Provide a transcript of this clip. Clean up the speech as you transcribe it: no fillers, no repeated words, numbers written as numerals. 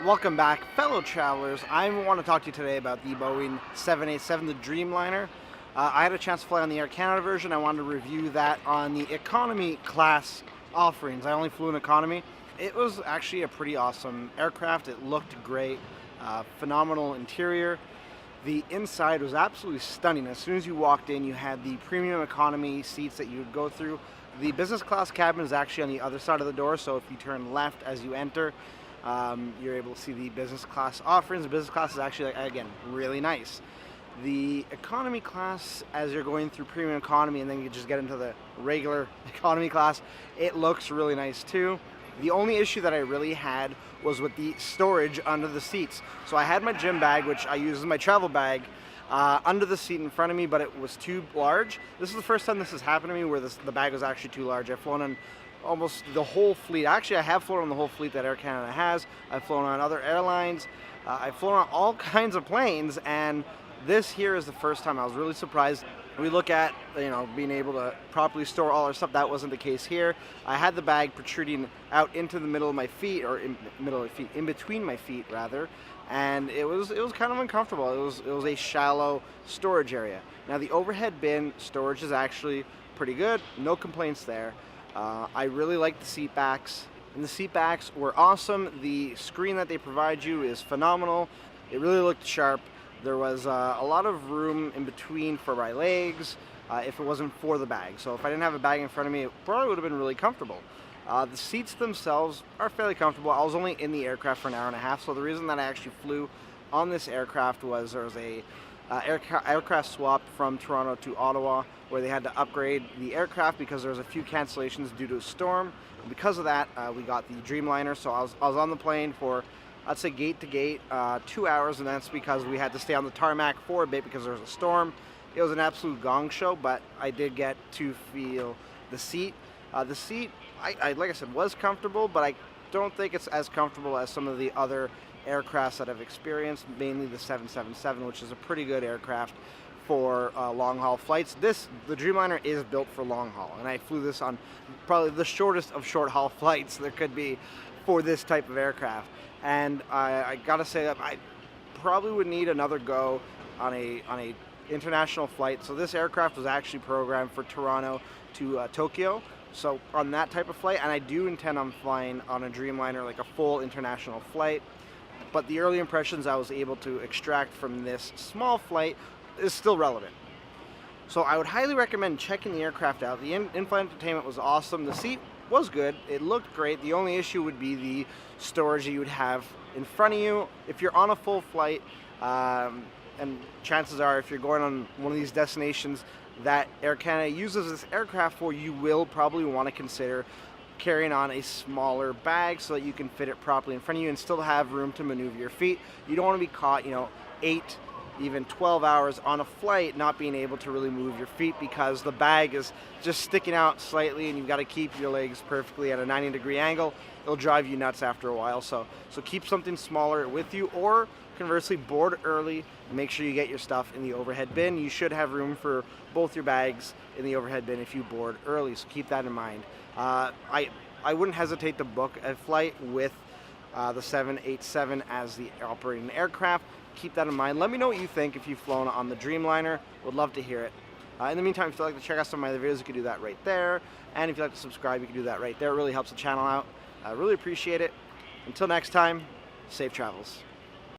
Welcome back, fellow travelers. I want to talk to you today about the Boeing 787, the Dreamliner. I had a chance to fly on the Air Canada version. I wanted to review that on the economy class offerings. I only flew in economy. It was actually a pretty awesome aircraft. It looked great, phenomenal interior. The inside was absolutely stunning. As soon as you walked in, you had the premium economy seats that you would go through. The business class cabin is actually on the other side of the door, so if you turn left as you enter, you're able to see the business class offerings. The business class is actually, again, really nice. The economy class, as you're going through premium economy and then you just get into the regular economy class, it looks really nice too. The only issue that I really had was with the storage under the seats. So I had my gym bag, which I use as my travel bag, under the seat in front of me, but it was too large. This is the first time this has happened to me where the bag was actually too large. I've flown on almost the whole fleet. Actually, I have flown on the whole fleet that Air Canada has. I've flown on other airlines. I've flown on all kinds of planes, and this here is the first time. I was really surprised. We look at, being able to properly store all our stuff. That wasn't the case here. I had the bag protruding out into the middle of my feet, or in between my feet rather, and it was kind of uncomfortable. It was a shallow storage area. Now the overhead bin storage is actually pretty good. No complaints there. I really like the seat backs, and the seat backs were awesome. The screen that they provide you is phenomenal. It really looked sharp. There was a lot of room in between for my legs if it wasn't for the bag. So if I didn't have a bag in front of me, it probably would have been really comfortable. The seats themselves are fairly comfortable. I was only in the aircraft for an hour and a half, so the reason that I actually flew on this aircraft was there was a aircraft swap from Toronto to Ottawa where they had to upgrade the aircraft because there was a few cancellations due to a storm. And because of that, we got the Dreamliner. So I was on the plane for, I'd say, gate to gate, 2 hours, and that's because we had to stay on the tarmac for a bit because there was a storm. It was an absolute gong show, but I did get to feel the seat. The seat, like I said, was comfortable, but I don't think it's as comfortable as some of the other aircrafts that I've experienced, mainly the 777, which is a pretty good aircraft for long-haul flights. The Dreamliner is built for long-haul, and I flew this on probably the shortest of short-haul flights there could be for this type of aircraft. And I gotta say that I probably would need another go on a international flight. So this aircraft was actually programmed for Toronto to Tokyo. So on that type of flight, and I do intend on flying on a Dreamliner, like a full international flight. But the early impressions I was able to extract from this small flight is still relevant. So I would highly recommend checking the aircraft out. The in-flight entertainment was awesome. The seat was good. It looked great. The only issue would be the storage that you would have in front of you. If you're on a full flight, and chances are if you're going on one of these destinations that Air Canada uses this aircraft for, you will probably want to consider carrying on a smaller bag so that you can fit it properly in front of you and still have room to maneuver your feet. You don't want to be caught, 8, even 12 hours on a flight not being able to really move your feet because the bag is just sticking out slightly and you've got to keep your legs perfectly at a 90-degree angle. It'll drive you nuts after a while. So keep something smaller with you, or conversely, board early. Make sure you get your stuff in the overhead bin. You should have room for both your bags in the overhead bin if you board early, so keep that in mind. I wouldn't hesitate to book a flight with the 787 as the operating aircraft. Keep that in mind. Let me know what you think if you've flown on the Dreamliner. Would love to hear it. In the meantime, if you'd like to check out some of my other videos, you can do that right there. And if you'd like to subscribe, you can do that right there. It really helps the channel out. I really appreciate it. Until next time, safe travels.